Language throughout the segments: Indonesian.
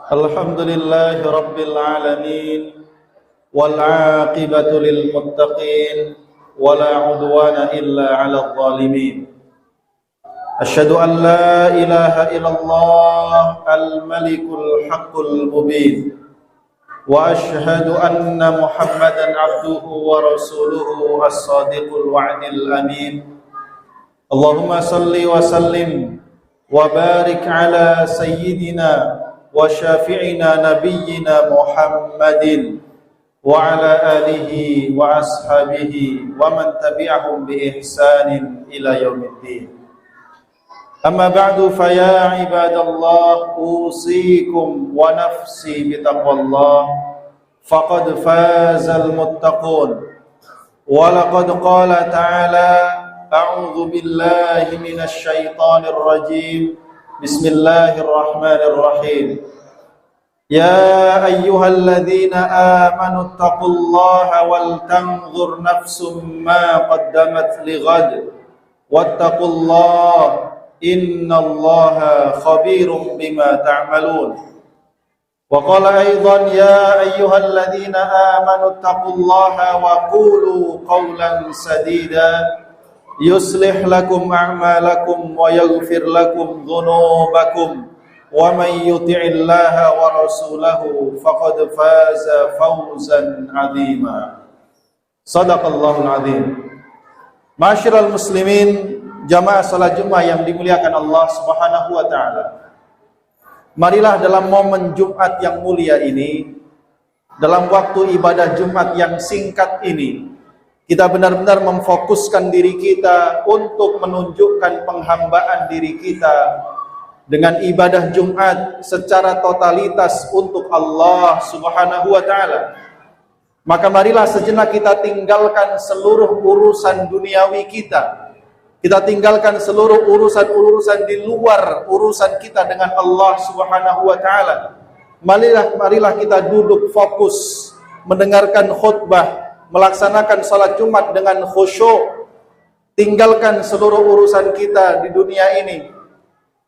الحمد لله رب العالمين والعاقبة للمتقين ولا عدوان إلا على الظالمين أشهد أن لا إله إلا الله الملك الحق المبين وأشهد أن محمدا عبده ورسوله الصادق الوعد الأمين اللهم صل وسلم وبارك على سيدنا وشافعنا نبينا محمد وعلى آله وأصحابه ومن تبعهم بإحسان إلى يوم الدين أما بعد فيا عباد الله أوصيكم ونفسي بتقوى الله فقد فاز المتقون ولقد قال تعالى أعوذ بالله من الشيطان الرجيم بسم الله الرحمن الرحيم يا أيها الذين آمنوا اتقوا الله ولتنظر نفس ما قدمت لغد واتقوا الله إن الله خبير بما تعملون وقال أيضا يا أيها الذين آمنوا اتقوا الله وقولوا قولا سديدا يصلح لكم أعمالكم ويغفر لكم ذنوبكم ومن يطع الله ورسوله فقد فاز فوزا عظيما صدق الله العظيم. Ma'asyiral muslimin, jamaah salat Jumat yang dimuliakan Allah Subhanahu wa taala. Marilah dalam momen Jumat yang mulia ini, dalam waktu ibadah Jumat yang singkat ini, kita benar-benar memfokuskan diri kita untuk menunjukkan penghambaan diri kita dengan ibadah Jumat secara totalitas untuk Allah Subhanahu wa taala. Maka marilah sejenak kita tinggalkan seluruh urusan duniawi kita. Kita tinggalkan seluruh urusan-urusan di luar urusan kita dengan Allah Subhanahu wa taala. Marilah kita duduk fokus mendengarkan khutbah, melaksanakan salat Jumat dengan khusyuk. Tinggalkan seluruh urusan kita di dunia ini.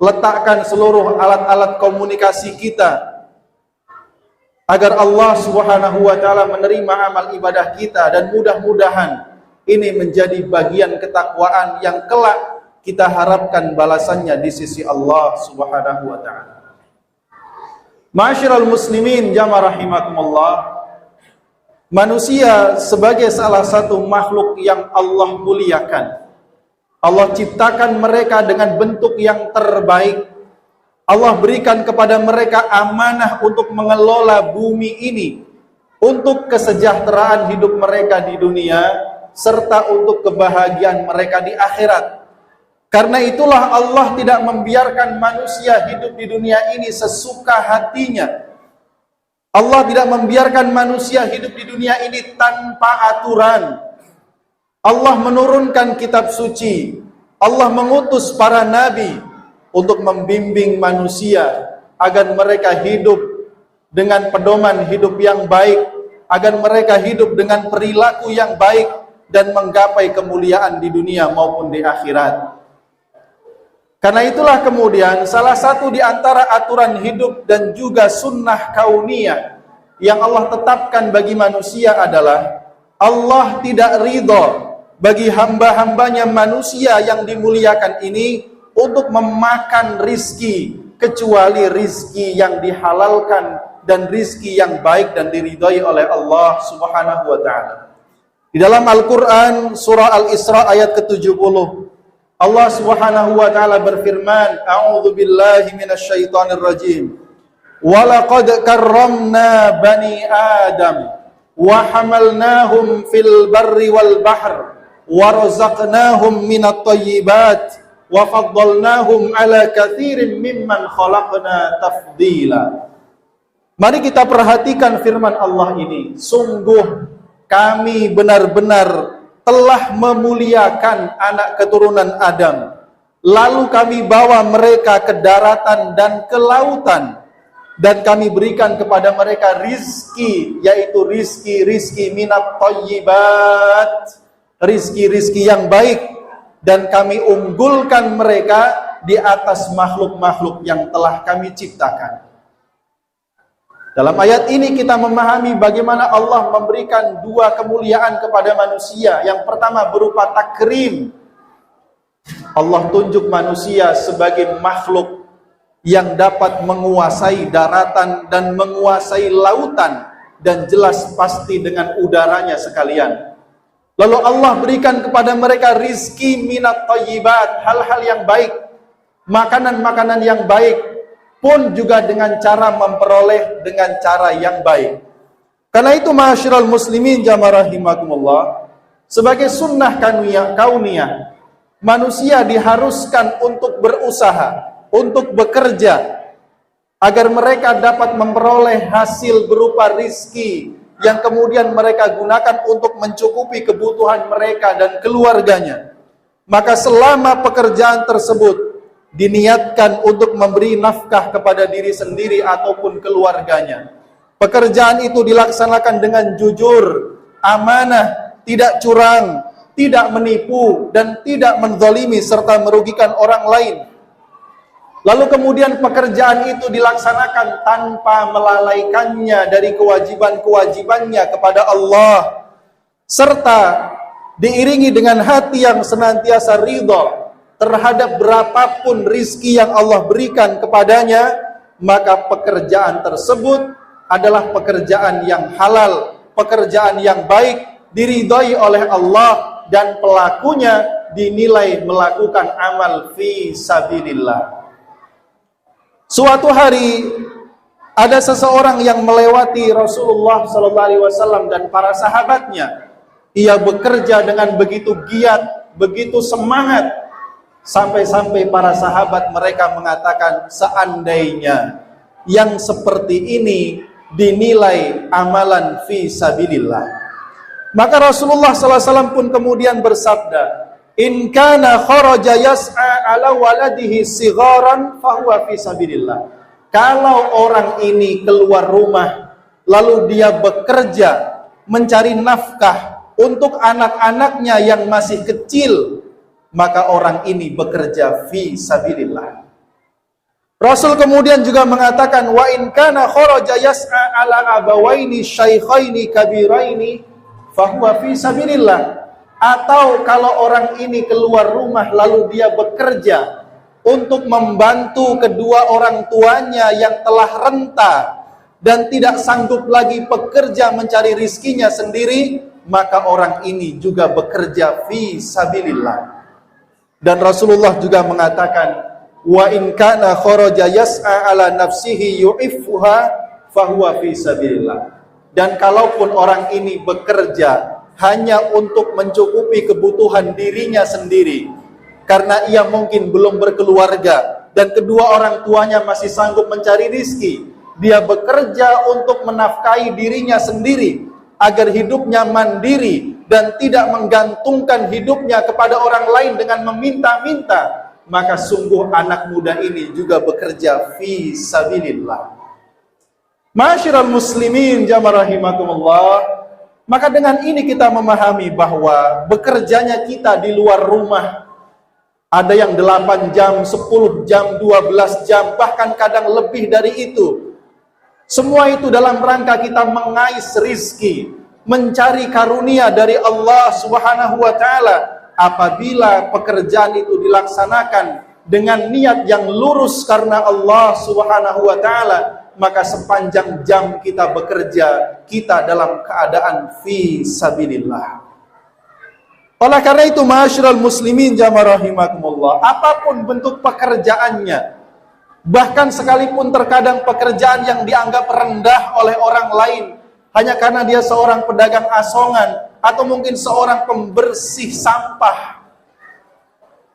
Letakkan seluruh alat-alat komunikasi kita agar Allah Subhanahu wa taala menerima amal ibadah kita, dan mudah-mudahan ini menjadi bagian ketakwaan yang kelak kita harapkan balasannya di sisi Allah Subhanahu wa taala. Ma'asyiral muslimin jamaah rahimakumullah. Manusia sebagai salah satu makhluk yang Allah muliakan. Allah ciptakan mereka dengan bentuk yang terbaik. Allah berikan kepada mereka amanah untuk mengelola bumi ini, untuk kesejahteraan hidup mereka di dunia, serta untuk kebahagiaan mereka di akhirat. Karena itulah Allah tidak membiarkan manusia hidup di dunia ini sesuka hatinya. Allah tidak membiarkan manusia hidup di dunia ini tanpa aturan. Allah menurunkan kitab suci. Allah mengutus para nabi untuk membimbing manusia agar mereka hidup dengan pedoman hidup yang baik, agar mereka hidup dengan perilaku yang baik dan menggapai kemuliaan di dunia maupun di akhirat. Karena itulah kemudian salah satu di antara aturan hidup dan juga sunnah kauniyah yang Allah tetapkan bagi manusia adalah Allah tidak ridho bagi hamba-hambanya manusia yang dimuliakan ini untuk memakan rizki kecuali rizki yang dihalalkan dan rizki yang baik dan diridhoi oleh Allah Subhanahu wa taala. Di dalam Al-Qur'an surah Al-Isra ayat ke-70, Allah Subhanahu wa taala berfirman, "A'udzu billahi minasyaitonir rajim. Wa laqad karramna bani Adam wa hamalnahum fil barri wal bahr wa razaqnahum minat thayyibat wa faddalnahum ala katsirin mimman khalaqna tafdila." Mari kita perhatikan firman Allah ini. Sungguh kami benar-benar telah memuliakan anak keturunan Adam. Lalu kami bawa mereka ke daratan dan ke lautan. Dan kami berikan kepada mereka rizki, yaitu rizki minat thayyibat, rizki yang baik. Dan kami unggulkan mereka di atas makhluk-makhluk yang telah kami ciptakan. Dalam ayat ini kita memahami bagaimana Allah memberikan dua kemuliaan kepada manusia. Yang pertama berupa takrim. Allah tunjuk manusia sebagai makhluk yang dapat menguasai daratan dan menguasai lautan, dan jelas pasti dengan udaranya sekalian. Lalu Allah berikan kepada mereka rizki minat thayyibat, hal-hal yang baik, makanan-makanan yang baik, pun juga dengan cara memperoleh dengan cara yang baik. Karena itu ma'asyiral muslimin jamaah rahimakumullah, sebagai sunnah kauniyah, manusia diharuskan untuk berusaha, untuk bekerja, agar mereka dapat memperoleh hasil berupa rizki yang kemudian mereka gunakan untuk mencukupi kebutuhan mereka dan keluarganya. Maka selama pekerjaan tersebut diniatkan untuk memberi nafkah kepada diri sendiri ataupun keluarganya, pekerjaan itu dilaksanakan dengan jujur, amanah, tidak curang, tidak menipu, dan tidak menzalimi serta merugikan orang lain. Lalu kemudian pekerjaan itu dilaksanakan tanpa melalaikannya dari kewajiban-kewajibannya kepada Allah, serta diiringi dengan hati yang senantiasa ridha terhadap berapapun rizki yang Allah berikan kepadanya. Maka pekerjaan tersebut adalah pekerjaan yang halal, pekerjaan yang baik, diridhai oleh Allah, dan pelakunya dinilai melakukan amal fi sabilillah. Suatu hari ada seseorang yang melewati Rasulullah SAW dan para sahabatnya. Ia bekerja dengan begitu giat, begitu semangat, sampai-sampai para sahabat mereka mengatakan, seandainya yang seperti ini dinilai amalan fi sabilillah. Maka Rasulullah SAW pun kemudian bersabda, in kana kharaja yas'a ala waladihi sigharan fahuwa fi sabilillah. Kalau orang ini keluar rumah lalu dia bekerja mencari nafkah untuk anak-anaknya yang masih kecil, maka orang ini bekerja fi sabilillah. Rasul kemudian juga mengatakan, wa in kana kharaja yas'a ala abawaini syaikhaini kabiraini fahuwa fi sabilillah. Atau kalau orang ini keluar rumah lalu dia bekerja untuk membantu kedua orang tuanya yang telah renta dan tidak sanggup lagi bekerja mencari rizkinya sendiri, maka orang ini juga bekerja fi sabilillah. Dan Rasulullah juga mengatakan, wa in kana kharaja yas'a ala nafsihi yu'iffuha fahuwa fi sabilillah. Dan kalaupun orang ini bekerja hanya untuk mencukupi kebutuhan dirinya sendiri, karena ia mungkin belum berkeluarga dan kedua orang tuanya masih sanggup mencari rizki, dia bekerja untuk menafkahi dirinya sendiri agar hidupnya mandiri dan tidak menggantungkan hidupnya kepada orang lain dengan meminta-minta, maka sungguh anak muda ini juga bekerja fi sabilillah. Ma'asyiral muslimin jamaah rahimakumullah. Maka dengan ini kita memahami bahwa bekerjanya kita di luar rumah, ada yang 8 jam, 10 jam, 12 jam, bahkan kadang lebih dari itu. Semua itu dalam rangka kita mengais rizki, mencari karunia dari Allah Subhanahu wa ta'ala. Apabila pekerjaan itu dilaksanakan dengan niat yang lurus karena Allah Subhanahu wa ta'ala, maka sepanjang jam kita bekerja, kita dalam keadaan fi sabilillah. Oleh karena itu, ma'asyiral muslimin jamaah rahimakumullah, apapun bentuk pekerjaannya, bahkan sekalipun terkadang pekerjaan yang dianggap rendah oleh orang lain, hanya karena dia seorang pedagang asongan, atau mungkin seorang pembersih sampah,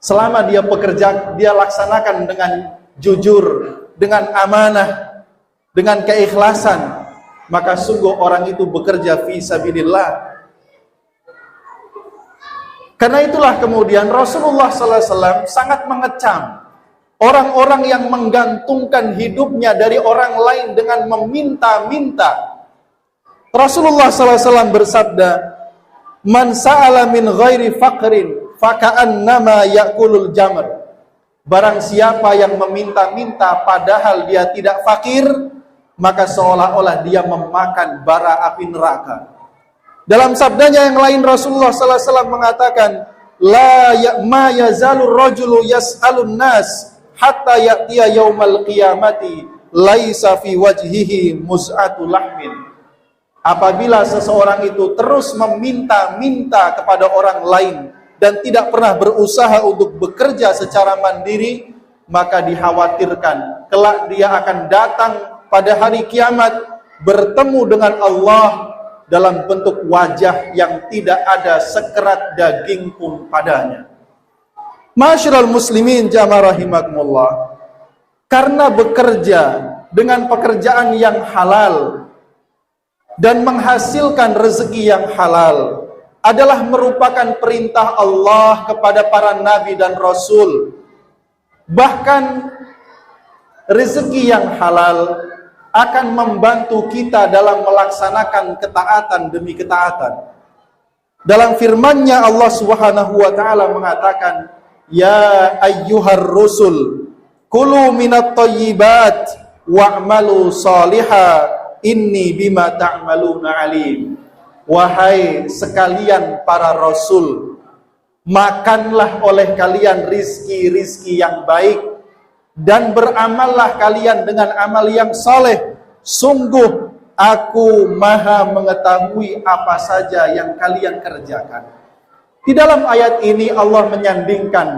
selama dia bekerja, dia laksanakan dengan jujur, dengan amanah, dengan keikhlasan, maka sungguh orang itu bekerja fi sabilillah. Karena itulah kemudian Rasulullah SAW sangat mengecam orang-orang yang menggantungkan hidupnya dari orang lain dengan meminta-minta. Rasulullah SAW bersabda, man sa'ala min ghairi faqrin faka'annama ya'kulul jamr. Barang siapa yang meminta-minta padahal dia tidak fakir, maka seolah-olah dia memakan bara api neraka. Dalam sabdanya yang lain Rasulullah sallallahu alaihi wasallam mengatakan, ma yazalur rajulu yas'alun nas hatta ya'tiya yaumal qiyamati laisa fi wajhihi muz'atu lahmin. Apabila seseorang itu terus meminta-minta kepada orang lain dan tidak pernah berusaha untuk bekerja secara mandiri, maka dikhawatirkan kelak dia akan datang pada hari kiamat bertemu dengan Allah dalam bentuk wajah yang tidak ada sekerat daging pun padanya. Ma'asyiral muslimin jamaah rahimakumullah, karena bekerja dengan pekerjaan yang halal dan menghasilkan rezeki yang halal adalah merupakan perintah Allah kepada para nabi dan rasul. Bahkan rezeki yang halal akan membantu kita dalam melaksanakan ketaatan demi ketaatan. Dalam firman-Nya Allah Subhanahu wa taala mengatakan, "Ya ayyuhar rusul, kulu minat thayyibat wa'malu shalihan, inni bima ta'maluna alim." Wahai sekalian para rasul, makanlah oleh kalian rizki-rizki yang baik dan beramallah kalian dengan amal yang saleh. Sungguh aku maha mengetahui apa saja yang kalian kerjakan. Di dalam ayat ini Allah menyandingkan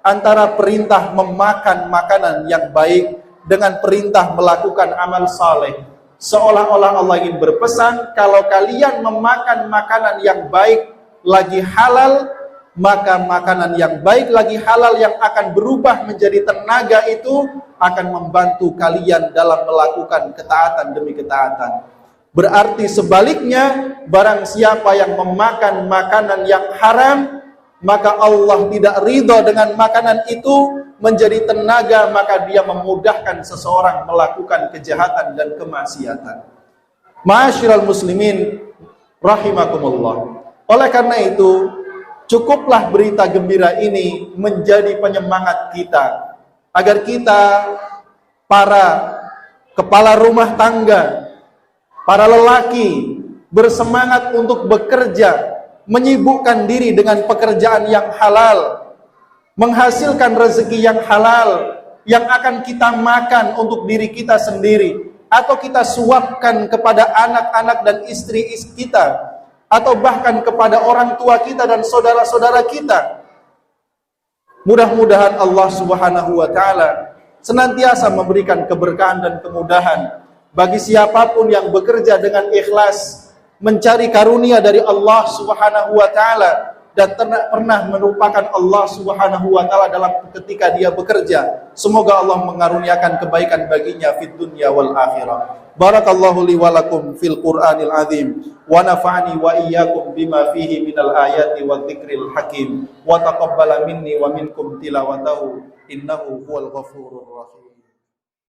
antara perintah memakan makanan yang baik dengan perintah melakukan amal saleh. Seolah-olah Allah ingin berpesan, kalau kalian memakan makanan yang baik lagi halal, maka makanan yang baik lagi halal yang akan berubah menjadi tenaga itu akan membantu kalian dalam melakukan ketaatan demi ketaatan. Berarti sebaliknya, barang siapa yang memakan makanan yang haram, maka Allah tidak ridha dengan makanan itu menjadi tenaga, maka dia memudahkan seseorang melakukan kejahatan dan kemaksiatan. Ma'asyiral muslimin rahimakumullah. Oleh karena itu, cukuplah berita gembira ini menjadi penyemangat kita, agar kita, para kepala rumah tangga, para lelaki, bersemangat untuk bekerja, menyibukkan diri dengan pekerjaan yang halal, menghasilkan rezeki yang halal, yang akan kita makan untuk diri kita sendiri, atau kita suapkan kepada anak-anak dan istri kita, atau bahkan kepada orang tua kita dan saudara-saudara kita. Mudah-mudahan Allah Subhanahu wa taala senantiasa memberikan keberkahan dan kemudahan bagi siapapun yang bekerja dengan ikhlas, mencari karunia dari Allah Subhanahu wa taala dan pernah merupakan Allah Subhanahu wa taala dalam ketika dia bekerja. Semoga Allah mengaruniakan kebaikan baginya fid dunya wal akhirah. Barakallahu li wa lakum fil Qur'anil azim wa nafa'ani wa iyyakum bima fihi minal ayati wa dzikril hakim wa taqabbala minni wa minkum tilawatahu innahu huwal ghafurur rahim.